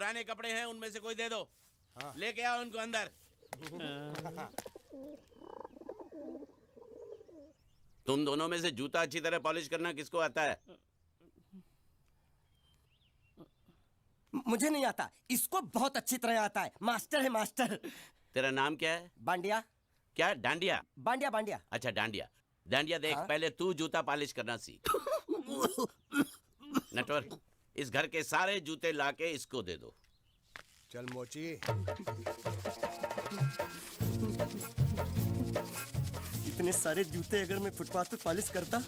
पुराने कपड़े हैं उनमें से कोई दे दो। हाँ। लेके आओ उनको अंदर। तुम दोनों में से जूता अच्छी तरह पॉलिश करना किसको आता है? मुझे नहीं आता, इसको बहुत अच्छी तरह आता है। मास्टर है मास्टर। तेरा नाम क्या है? बांडिया। क्या? डांडिया? बांडिया बांडिया। अच्छा डांडिया। डांडिया देख, हाँ? पहले तू जूता पॉलिश करना सीख। नटवर, इस घर के सारे जूते लाके इसको दे दो। चल मोची। इतने सारे जूते अगर मैं फुटपाथ पे पॉलिश करता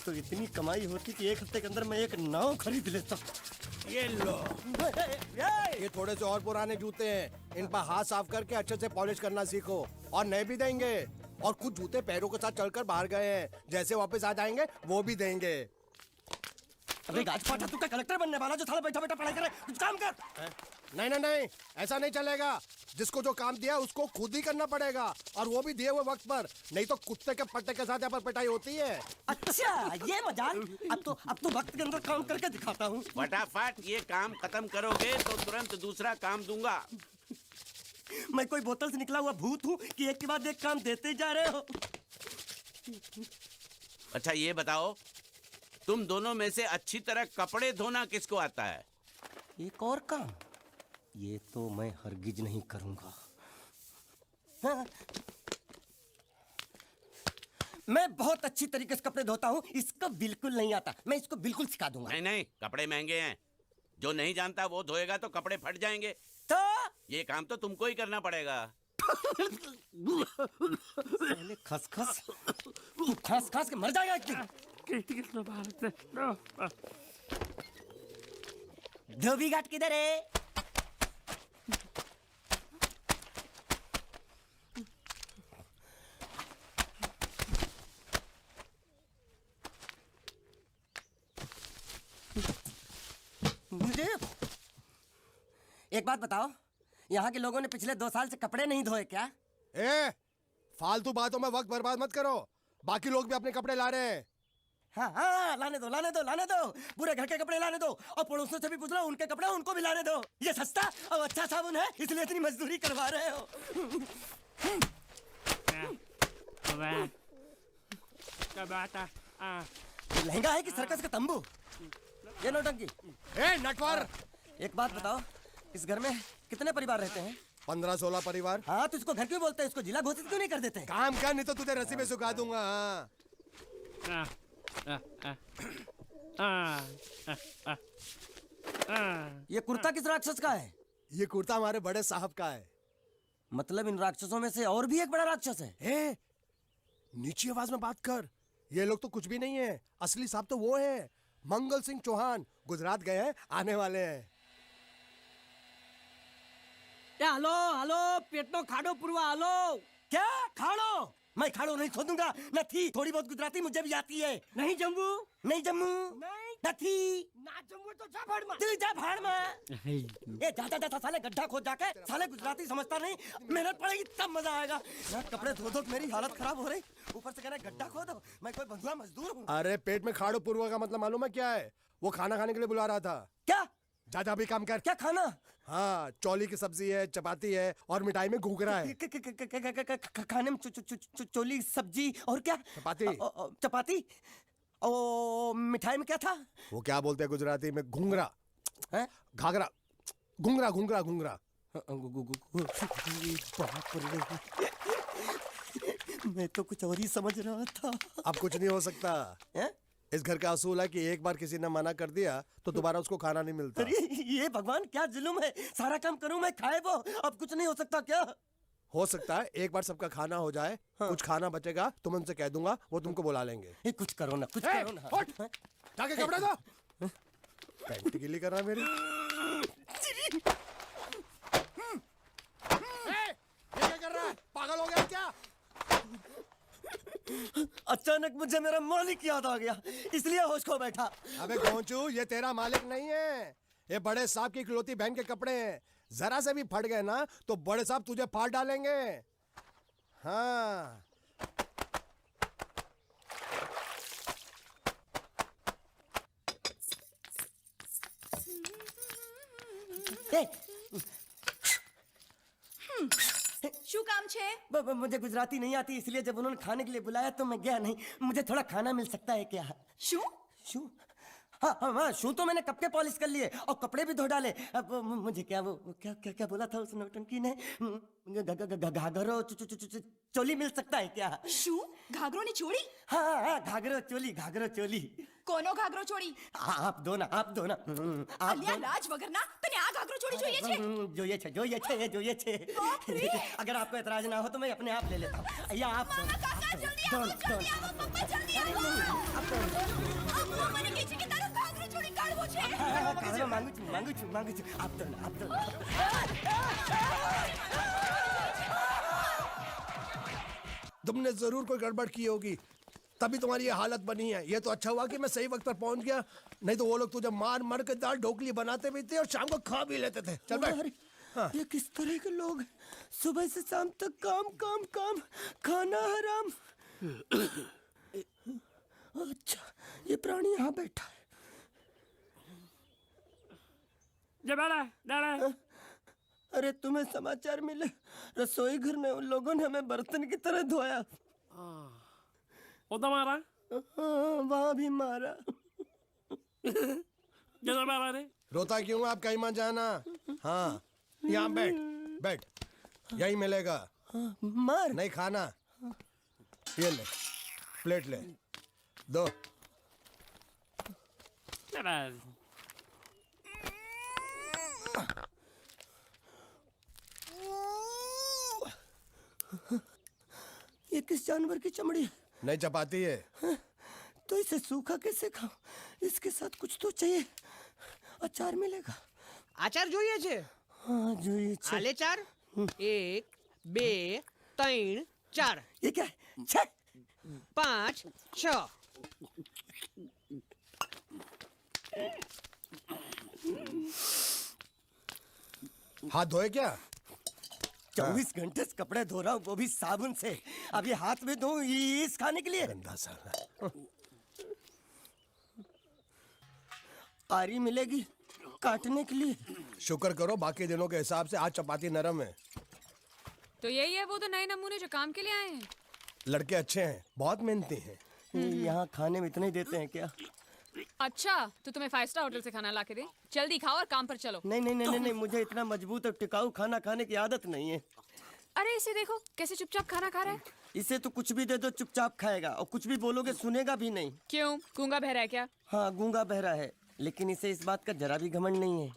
तो इतनी कमाई होती कि एक हफ्ते के अंदर मैं एक नाव खरीद लेता। ये लो। ये थोड़े से और पुराने जूते हैं, इन पर हाथ साफ करके अच्छे से पॉलिश करना सीखो। और नए भी देंगे। और कुछ जूते पैरों के साथ चलकर बाहर गए हैं, जैसे वापस आ जाएंगे वो भी देंगे। अबे गाजपाटा, तू क्या कलेक्टर बनने वाला जो साला बैठा बैठा पढ़ाई करे? कुछ काम कर। नहीं नहीं नहीं, ऐसा नहीं चलेगा। जिसको जो काम दिया उसको खुद ही करना पड़ेगा, और वो भी दिए हुए वक्त पर। नहीं तो कुत्ते के पट्टे के साथ यहाँ पर पिटाई होती है। अच्छा ये मजाल। अब तो वक्त के अंदर काम करके दिखाता हूँ। फटाफट ये काम खत्म करोगे तो तुरंत दूसरा काम दूंगा। मैं कोई बोतल से निकला हुआ भूत हूँ कि एक के बाद एक काम देते जा रहे हो? अच्छा ये बताओ, तुम दोनों में से अच्छी तरह कपड़े धोना किसको आता है? एक और काम? ये तो मैं हरगिज नहीं करूंगा। हाँ। मैं बहुत अच्छी तरीके से कपड़े धोता हूँ, इसको बिल्कुल नहीं आता। मैं इसको बिल्कुल सिखा दूंगा। नहीं नहीं, कपड़े महंगे हैं। जो नहीं जानता वो धोएगा तो कपड़े फट जाएंगे। तो ये काम तो तुमको ही करना पड़ेगा। पहले खसखस, तू खस खस के मर जाएगा एक दिन। धोबी घाट किधर है? मुझे एक बात बताओ, यहाँ के लोगों ने पिछले 2 साल से कपड़े नहीं धोए क्या? फालतू बातों में वक्त बर्बाद मत करो। बाकी लोग भी अपने कपड़े ला रहे हैं। हाँ हाँ, लाने दो लाने दो लाने दो। पूरे घर के कपड़े लाने दो, और पड़ोसियों से भी पूछ लो उनके कपड़े उनको भी लाने दो। ये सस्ता और अच्छा साबुन है, इसलिए इतनी मजदूरी करवा रहे हो। लहंगा है कि सर्कस का तंबू? ये नौटंकी। नटवर, एक बात बताओ, इस घर में कितने परिवार रहते हैं? 15-16 परिवार। हाँ तो इसको घर क्यों बोलते हैं? इसको जिला घोषित क्यों नहीं कर देते? काम कर, नहीं तो तुझे रस्सी में सुखा दूंगा। ये कुर्ता किस राक्षस का है? ये कुर्ता हमारे बड़े साहब का है। मतलब इन राक्षसों में से और भी एक बड़ा राक्षस है? नीची आवाज में बात कर। ये लोग तो कुछ भी नहीं है, असली साहब तो वो है मंगल सिंह चौहान। गुजरात गए हैं, आने वाले हैं। हेलो हेलो, पेटनो खाड़ो पुरवा। हेलो क्या खाड़ो? मैं खाड़ो नहीं खोदूंगा। नथी, थोड़ी बहुत गुजराती मुझे भी आती है। नहीं जम्मू, नहीं जम्मू, नहीं नथी ना जम्मू तो जा भाड़ में। तू जा भाड़ में। ये जा जा साले गड्ढा खोद जाके। साले गुजराती समझता नहीं, मेहनत पड़ेगी तब मजा आएगा। यार कपड़े धो धो मेरी हालत खराब हो रही, ऊपर से कह रहे गड्ढा खोदो। मैं कोई बंधुआ मजदूर हूँ? अरे पेट में खाड़ो पूर्वा का मतलब मालूम है क्या है? वो खाना खाने के लिए बुला रहा था। क्या? जा भी काम कर। क्या खाना? हाँ, चौली की सब्जी है, चपाती है, और मिठाई में घूघरा है। खाने में चोली सब्जी और क्या? चपाती। चपाती। ओ मिठाई में क्या था? वो क्या बोलते हैं गुजराती में? घूंघरा। घाघरा। घूंघरा घूंघरा घूंघरा। मैं तो कुछ और ही समझ रहा था। अब कुछ नहीं हो सकता। इस घर का असूल है कि एक बार किसी ने मना कर दिया तो दोबारा उसको खाना नहीं मिलता। अरे ये भगवान क्या जुल्म है? सारा काम करूं मैं, खाए वो। अब कुछ नहीं हो सकता क्या? हो सकता है एक बार सबका खाना हो जाए। हाँ। कुछ खाना बचेगा तो मैं उनसे कह दूंगा, वो तुमको बुला लेंगे। कुछ करो ना, कुछ करो ना। जाके कपड़े दो। पैंट गीली कर रहा है मेरी। ये क्या कर रहा है? पागल हो गया क्या? अचानक मुझे मेरा मालिक याद आ गया, इसलिए होश खो बैठा। अबे गोंचू, ये तेरा मालिक नहीं है, ये बड़े साहब की इकलौती बहन के कपड़े हैं। जरा से भी फट गए ना तो बड़े साहब तुझे फाड़ डालेंगे। हाँ। શું કામ છે? मुझे गुजराती नहीं आती, इसलिए जब उन्होंने खाने के लिए बुलाया तो मैं गया नहीं। मुझे थोड़ा खाना मिल सकता है क्या? શું? शू? हाँ, शू तो मैंने कब के पॉलिश कर लिए और कपड़े भी धो डाले। अब मुझे क्या वो क्या क्या क्या बोला था उस नौटंकी ने? घाघरो चोली मिल सकता है क्या? શું? ઘાઘરોની ચોળી? हाँ, घाघरो चोली। કોનો ઘાઘરો ચોળી? आप दो ना, आप અલ્યા લાજ વગરના તને આ ઘાઘરો ચોળી જોઈએ છે? જોઈએ છે। अगर आपको एतराज ना हो तो मैं अपने आप ले लेता हूँ। या आप दो ना, કાકા જલ્દી दो આવો, ना, दो જલ્દી ना। આવો, પપ્પા જલ્દી આવો. અમ્મા મને કહે છે કે તારો ઘાઘરો ચોળી કાઢવો છે. मांगू छू। आप दो ना। तुमने जरूर कोई गड़बड़ की होगी, तभी तुम्हारी ये हालत बनी है। ये तो अच्छा हुआ कि मैं सही वक्त पर पहुंच गया, नहीं तो वो लोग तुझे मार के दाल ढोकली बनाते भी थे और शाम को खा भी लेते थे। चल बैठ। अरे, ये किस तरह के लोग हैं? सुबह से शाम तक काम, खाना हराम। अच्छा, ये प्राणी यहाँ बैठा है। अरे तुम्हें समाचार मिले? रसोई घर में उन लोगों ने हमें बर्तन की तरह धोया। मारा वहाँ भी मारा। मारा रे? रोता क्यों? आप कहीं मत जाना। हाँ, यहाँ बैठ, यही मिलेगा। मार नहीं खाना, ये ले, प्लेट ले, दो। ये किस जानवर की चमड़ी है? नहीं चपाती है। तो इसे सूखा कैसे खाऊं? इसके साथ कुछ तो चाहिए। अचार मिलेगा? આચાર જોઈએ છે? हाँ જોઈએ છે। આલે ચાર 1 2 3 4 ये क्या है? 6 5 6 हाथ धोए क्या? 24 घंटे से कपड़े धो रहा हूँ, वो भी साबुन से। अब ये हाथ में धो इस खाने के लिए? गंदा साला। आरी मिलेगी काटने के लिए? शुक्र करो बाकी दिनों के हिसाब से आज चपाती नरम है। तो यही है वो तो नए नमूने जो काम के लिए आए हैं। लड़के अच्छे हैं, बहुत मेहनती हैं। यहाँ खाने में इतना ही देते हैं क्या? अच्छा तो तुम्हें 5 स्टार होटल से खाना ला के दे? जल्दी खाओ और काम पर चलो। नहीं, मुझे इतना मजबूत और टिकाऊ खाना खाने की आदत नहीं है। अरे इसे देखो कैसे चुपचाप खाना खा रहा है। इसे तो कुछ भी दे दो चुपचाप खाएगा, और कुछ भी बोलोगे सुनेगा भी नहीं। क्यों, गूंगा बहरा है क्या? हाँ, गूंगा बहरा है, लेकिन इसे इस बात का जरा भी घमंड नहीं है।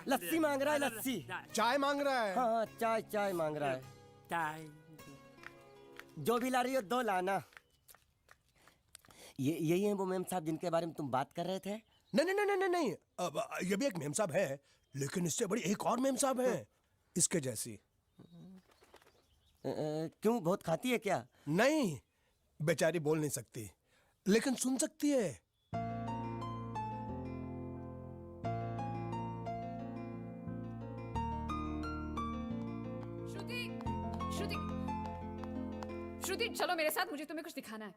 लस्सी मांग रहा है, लस्सी। चाय मांग रहा है। हाँ, चाय मांग रहा है। जो भी ला रही हो 2 लाना। यही है वो मेम साहब जिनके बारे में तुम बात कर रहे थे? नहीं। अब ये भी एक मेम साहब है, लेकिन इससे बड़ी एक और मेम साहब है, इसके जैसी। क्यों, बहुत खाती है क्या? नहीं, बेचारी बोल नहीं सकती, लेकिन सुन सकती है। श्रुति चलो मेरे साथ, मुझे तुम्हें कुछ दिखाना है।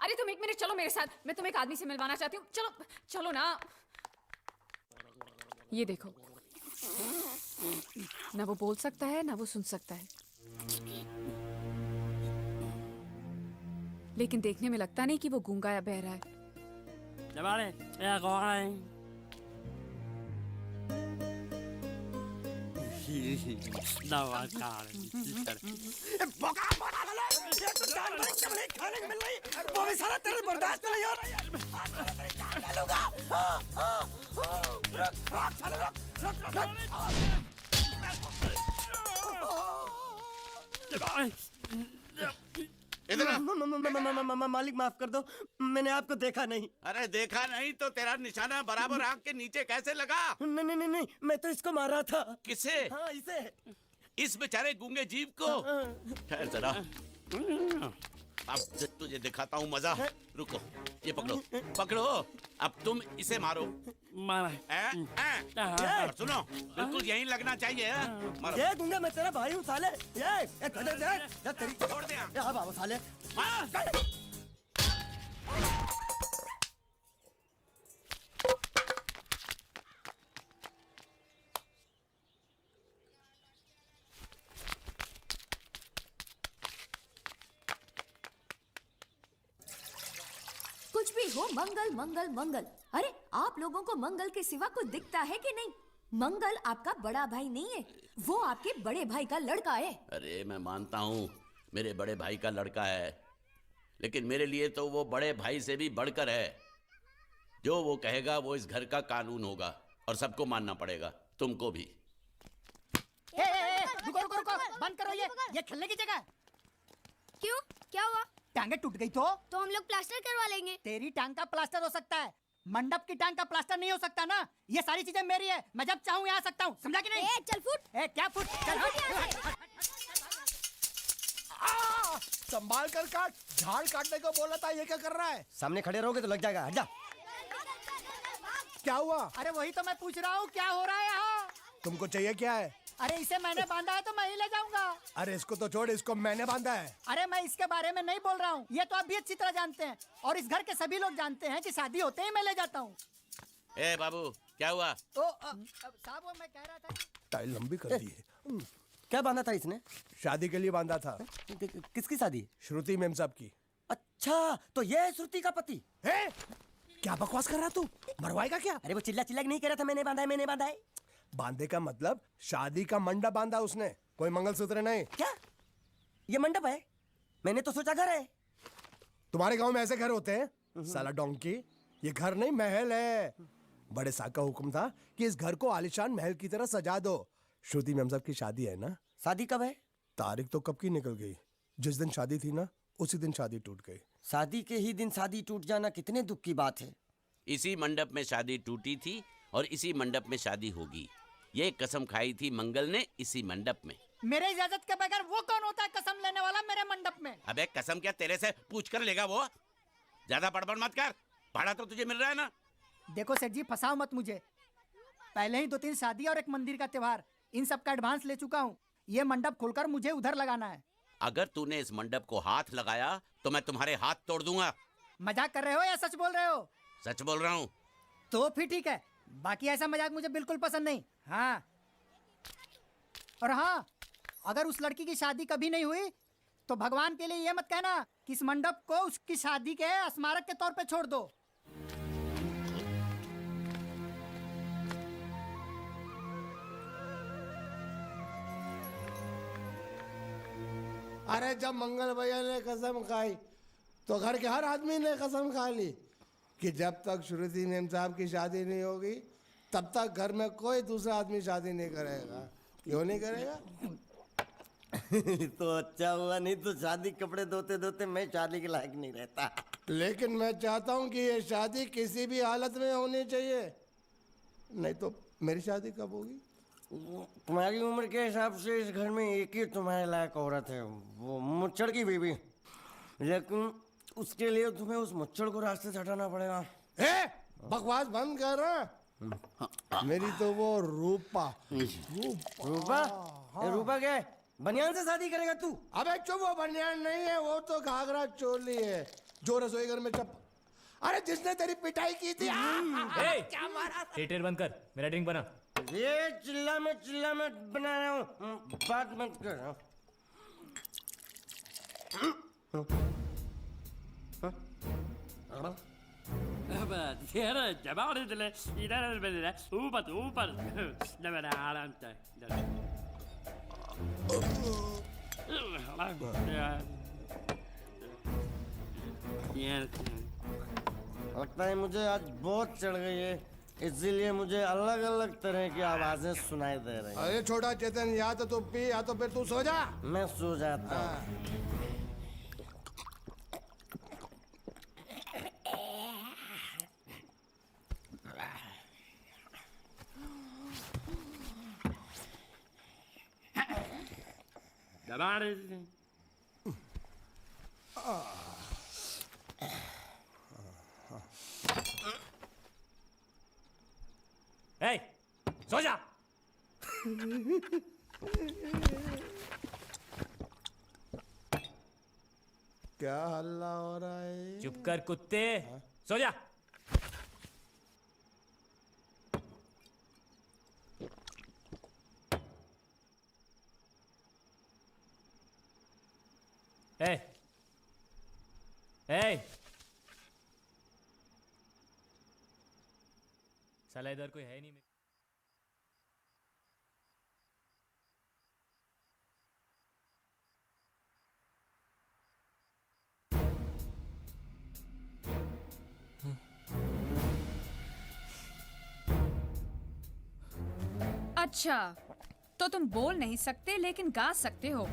अरे तुम 1 मिनट चलो मेरे साथ, मैं तुम्हें एक आदमी से मिलवाना चाहती हूँ। चलो ना। ये देखो, ना वो बोल सकता है ना वो सुन सकता है, लेकिन देखने में लगता नहीं कि वो गूंगा या बहरा है। वो भी सारा तेरे बर्दाश्त नहीं हो रहा। मालिक माफ कर दो, मैंने आपको देखा नहीं। अरे देखा नहीं तो तेरा निशाना बराबर आंख के नीचे कैसे लगा? नहीं, मैं तो इसको मार रहा था। किसे? हाँ, इसे। इस बेचारे गूंगे जीव को? ठहर जरा। अब तुझे दिखाता हूँ मजा। रुको, ये पकड़ो पकड़ो, अब तुम इसे मारो। और सुनो, बिल्कुल यहीं लगना चाहिए। मारो। ये दूंगा मैं तेरा भाई हूँ साले। ये तेरी छोड़ दे। हाँ बाबू साले। कुछ भी हो, मंगल मंगल मंगल। अरे आप लोगों को मंगल के सिवा कुछ दिखता है कि नहीं? मंगल आपका बड़ा भाई नहीं है, वो आपके बड़े भाई का लड़का है। अरे मैं मानता हूँ मेरे बड़े भाई का लड़का है, लेकिन मेरे लिए तो वो बड़े भाई से भी बढ़कर है। जो वो कहेगा वो इस घर का कानून होगा और सबको मानना पड़ेगा, तुमको भी। रुको रुको रुको, बंद करो ये खेलने की जगह। क्यों, क्या हुआ? टांगे टूट गई तो हम लोग प्लास्टर करवा लेंगे। तेरी टांग का प्लास्टर हो सकता है, मंडप की टांग का प्लास्टर नहीं हो सकता ना। ये सारी चीजें मेरी है, मैं जब चाहूँ यहाँ आ सकता हूँ, समझा कि नहीं? चल फुट। क्या फुट? चल हट। संभाल कर काट, झाड़ काटने को बोला था, ये क्या कर रहा है? सामने खड़े रहोगे तो लग जाएगा, हट जा। क्या हुआ? अरे वही तो मैं पूछ रहा हूँ, क्या हो रहा है यहाँ? तुमको चाहिए क्या है? अरे इसे मैंने बांधा है तो मैं ही ले जाऊंगा। अरे इसको तो छोड़, इसको मैंने बांधा है। अरे मैं इसके बारे में नहीं बोल रहा हूँ, ये तो आप भी अच्छी तरह जानते हैं और इस घर के सभी लोग जानते हैं कि शादी होते ही मैं ले जाता हूँ। ए बाबू, क्या हुआ? साहब वो मैं कह रहा था। टाइल लंबी कर दी है। क्या बांधा था इसने? शादी के लिए बांधा था। किसकी शादी? श्रुति मेम साहब की। अच्छा, तो ये है श्रुति का पति? क्या बकवास कर रहा तू? मरवाएगा क्या? अरे वो चिल्ला चिल्ला के नहीं कह रहा था मैंने बांधा है, मैंने बांधा है। बांधे का मतलब शादी का मंडप बांधा उसने, कोई मंगलसूत्र नहीं। क्या ये मंडप है? मैंने तो सोचा घर है। तुम्हारे गांव में ऐसे घर होते हैं साला डोंकी? ये घर नहीं, महल है। बड़े साहब का हुक्म था कि इस घर को आलीशान महल की तरह सजा दो। श्रुति मैम साहब की शादी है ना? शादी कब है? तारीख तो कब की निकल गई। जिस दिन शादी थी ना, उसी दिन शादी टूट गई। शादी के ही दिन शादी टूट जाना कितने दुख की बात है। इसी मंडप में शादी टूटी थी और इसी मंडप में शादी होगी। ये कसम खाई थी मंगल ने इसी मंडप में। मेरे इजाजत के बगैर वो कौन होता है कसम लेने वाला मेरे मंडप में? अबे कसम क्या तेरे से पूछ कर लेगा वो? ज्यादा बड़बड़ मत कर, भाड़ा तो तुझे मिल रहा है ना। देखो सेठ जी, फंसाओ मत मुझे। पहले ही 2-3 शादी और एक मंदिर का त्योहार, इन सब का एडवांस ले चुका हूँ। ये मंडप खोलकर मुझे उधर लगाना है। अगर तूने इस मंडप को हाथ लगाया तो मैं तुम्हारे हाथ तोड़ दूंगा। मजाक कर रहे हो या सच बोल रहे हो? सच बोल रहा हूँ। तो फिर ठीक है, बाकी ऐसा मजाक मुझे बिल्कुल पसंद नहीं। हाँ, और हाँ, अगर उस लड़की की शादी कभी नहीं हुई तो भगवान के लिए ये मत कहना कि इस मंडप को उसकी शादी के स्मारक के तौर पे छोड़ दो। अरे जब मंगल भैया ने कसम खाई तो घर के हर आदमी ने कसम खा ली कि जब तक श्रुति मेम साहब की शादी नहीं होगी तब तक घर में कोई दूसरा आदमी शादी नहीं करेगा। क्यों नहीं करेगा? तो अच्छा हुआ, नहीं तो शादी कपड़े धोते धोते मैं शादी के लायक नहीं रहता। लेकिन मैं चाहता हूँ कि ये शादी किसी भी हालत में होनी चाहिए, नहीं तो मेरी शादी कब होगी? तुम्हारी उम्र के हिसाब से इस घर में एक ही तुम्हारे लायक औरत है, वो मुच्छड़ की बीवी। लेकिन उसके लिए तुम्हें उस मुच्छड़ को रास्ते से हटाना पड़ेगा। बकवास बंद कर। मेरी तो वो रूपा। रूपा? रूपा क्या है? बनियान से शादी करेगा तू? अबे चुप, वो बनियान नहीं है, वो तो घाघरा चोली है जो रसोई घर में अरे जिसने तेरी पिटाई की थी। क्या मारा? थिएटर बंद कर, मेरा ड्रिंक बना। ये चिल्ला में बना रहा हूँ, बात मत कर। लगता है मुझे आज बहुत चढ़ गई है, इसीलिए मुझे अलग अलग तरह की आवाजें सुनाई दे रही हैं। अरे छोटा चेतन, या तो तू पी या तो फिर तू सो जा। मैं सो जाता हूँ। क्या हल्ला हो रहा है? चुप कर कुत्ते, सो जा। ए, ए, साला इधर कोई है नहीं। अच्छा, तो तुम बोल नहीं सकते लेकिन गा सकते हो।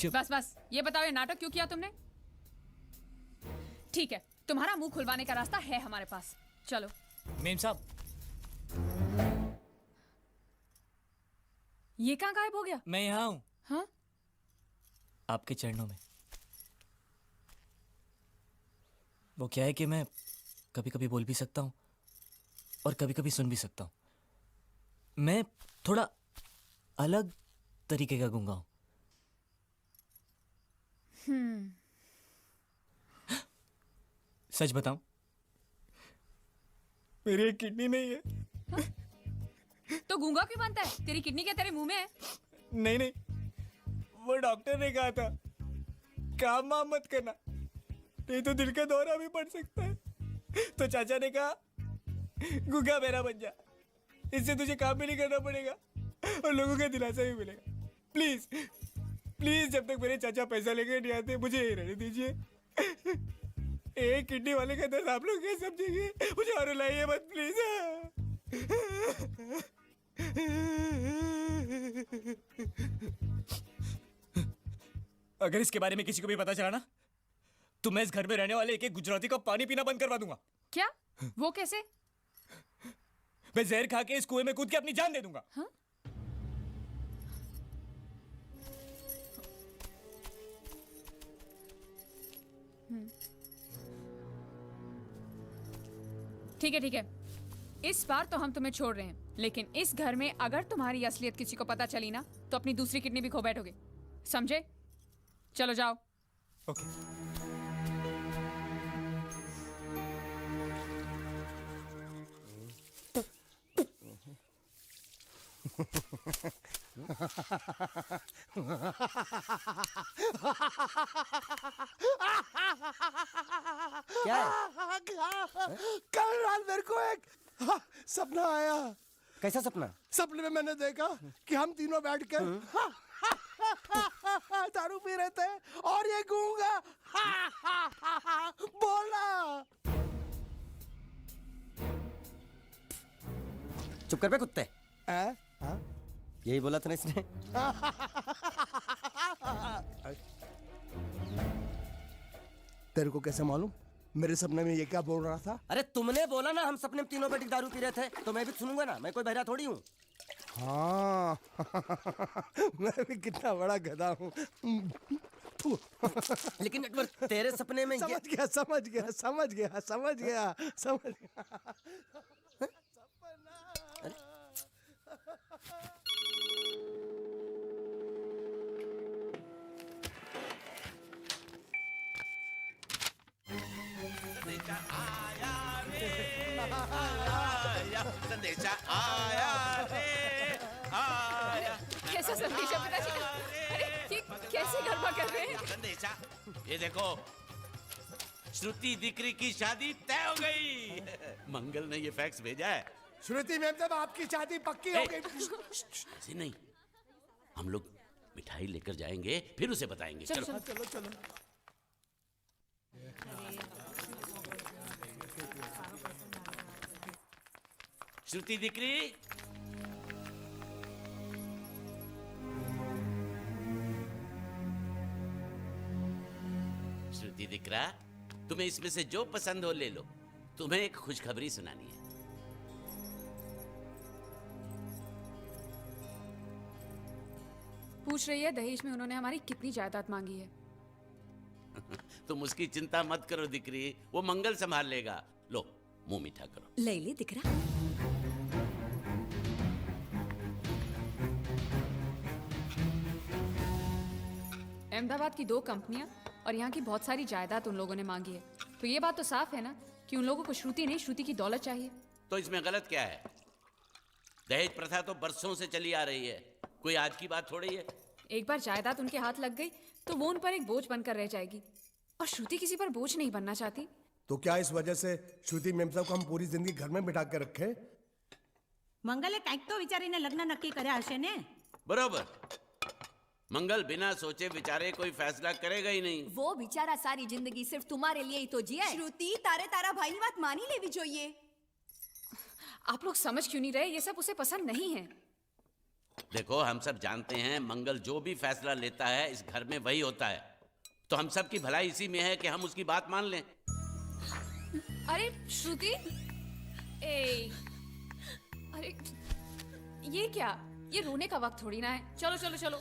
बस बस, ये बताओ ये नाटक क्यों किया तुमने? ठीक है, तुम्हारा मुंह खुलवाने का रास्ता है हमारे पास। चलो। मेम साहब, ये कहाँ गायब हो गया? मैं यहाँ हूँ, हाँ? आपके चरणों में। वो क्या है कि मैं कभी कभी बोल भी सकता हूँ और कभी कभी सुन भी सकता हूँ। मैं थोड़ा अलग तरीके का गूंगा हूँ। सच बताऊं, मेरी एक किडनी नहीं है। तो गूंगा क्यों बनता है? तेरी किडनी क्या तेरे मुंह में है? नहीं नहीं, वो डॉक्टर ने कहा था काम वाम मत करना, नहीं तो दिल का दौरा भी पड़ सकता है। तो चाचा ने कहा गूंगा मेरा बन जा, इससे तुझे काम भी नहीं करना पड़ेगा और लोगों का दिलासा भी मिलेगा। प्लीज प्लीज, जब तक मेरे चाचा पैसा लेकर नहीं आते मुझे यही रहने दीजिए। एक किडनी वाले का दर्द आप लोग क्या समझेंगे? मुझे और रुलाइए मत प्लीज। अगर इसके बारे में किसी को भी पता चला ना, तो मैं इस घर में रहने वाले एक एक गुजराती का पानी पीना बंद करवा दूंगा। क्या? वो कैसे? मैं जहर खा के इस कुएं में कूद के अपनी जान दे दूंगा। हाँ? ठीक है ठीक है, इस बार तो हम तुम्हें छोड़ रहे हैं, लेकिन इस घर में अगर तुम्हारी असलियत किसी को पता चली ना, तो अपनी दूसरी किडनी भी खो बैठोगे, समझे? चलो जाओ। ओके। क्या है? कल रात मेरे को एक सपना आया। कैसा सपना? सपने में मैंने देखा कि हम तीनों बैठकर दारू पी रहे थे और ये गूंगा बोला। चुप कर बे कुत्ते। यही बोला था ना इसने? तेरे को कैसे मालूम मेरे सपने में ये क्या बोल रहा था? अरे तुमने बोला ना हम सपने में तीनों बैठ के दारू पी रहे थे, तो मैं भी सुनूंगा ना, मैं कोई बहरा थोड़ी हूँ। हाँ मैं भी कितना बड़ा गधा हूँ। लेकिन नटवर तेरे सपने में समझ गया समझ गया समझ गया समझ गया समझ गया। संदेशा आया रे आया। कैसा संदेशा पिताजी? अरे ये कैसे गरबा कर रहे हैं? संदेशा, ये देखो, श्रुति दिकरी की शादी तय हो गई। मंगल ने ये फैक्स भेजा है। श्रुति मैम, जब आपकी शादी पक्की हो गई। ऐसे नहीं, हम लोग मिठाई लेकर जाएंगे, फिर उसे बताएंगे। चलो चलो चलो चलो। श्रुति दिकरी, श्रुति दिकरा, तुम्हें इसमें से जो पसंद हो ले लो। तुम्हें एक खुशखबरी सुनानी है। पूछ रही है दहेज में उन्होंने हमारी कितनी जायदाद मांगी है। तुम उसकी चिंता मत करो दिकरी, वो मंगल संभाल लेगा। लो मुंह मीठा करो। ले ले दिख रहा। अहमदाबाद की 2 कंपनियां और यहाँ की बहुत सारी जायदाद उन लोगों ने मांगी है। तो ये बात तो साफ है ना कि उन लोगों को श्रुति नहीं, श्रुति की दौलत चाहिए। तो इसमें गलत क्या है? दहेज प्रथा तो बरसों से चली आ रही है, कोई आज की बात थोड़ी है। एक बार जायदाद उनके हाथ लग गई तो वो उन पर एक बोझ बनकर रह जाएगी, और श्रुति किसी पर बोझ नहीं बनना चाहती। तो क्या इस वजह से श्रुति मेम साहब को हम पूरी जिंदगी घर में बिठा के रखे? મંગલે કંઈક તો વિચારીને લગ્ન નક્કી કર્યા હશે ને? बरोबर। मंगल बिना सोचे विचारे कोई फैसला करेगा ही नहीं। वो बेचारा सारी जिंदगी सिर्फ तुम्हारे लिए ही तो जिया है। શ્રુતિ તારે તારા ભાઈની વાત માની લેવી જોઈએ। आप लोग समझ क्यों नहीं रहे? ये सब उसे पसंद नहीं है। देखो, हम सब जानते हैं मंगल जो भी फैसला लेता है इस घर में वही होता है, तो हम सब की भलाई इसी में है कि हम उसकी बात मान लें। अरे श्रुति, ए, अरे ये क्या? ये रोने का वक्त थोड़ी ना है। चलो चलो चलो,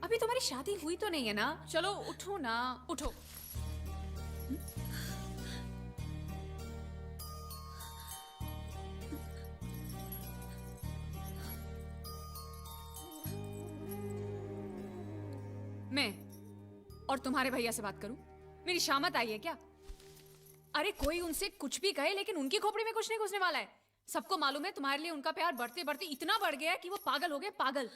अभी तुम्हारी शादी हुई तो नहीं है ना? चलो उठो ना, उठो। मैं और तुम्हारे भैया से बात करूं? मेरी शामत आई है क्या? अरे कोई उनसे कुछ भी कहे, लेकिन उनकी खोपड़ी में कुछ नहीं घुसने वाला है। सबको मालूम है तुम्हारे लिए उनका प्यार बढ़ते बढ़ते इतना बढ़ गया है कि वो पागल हो गए, पागल।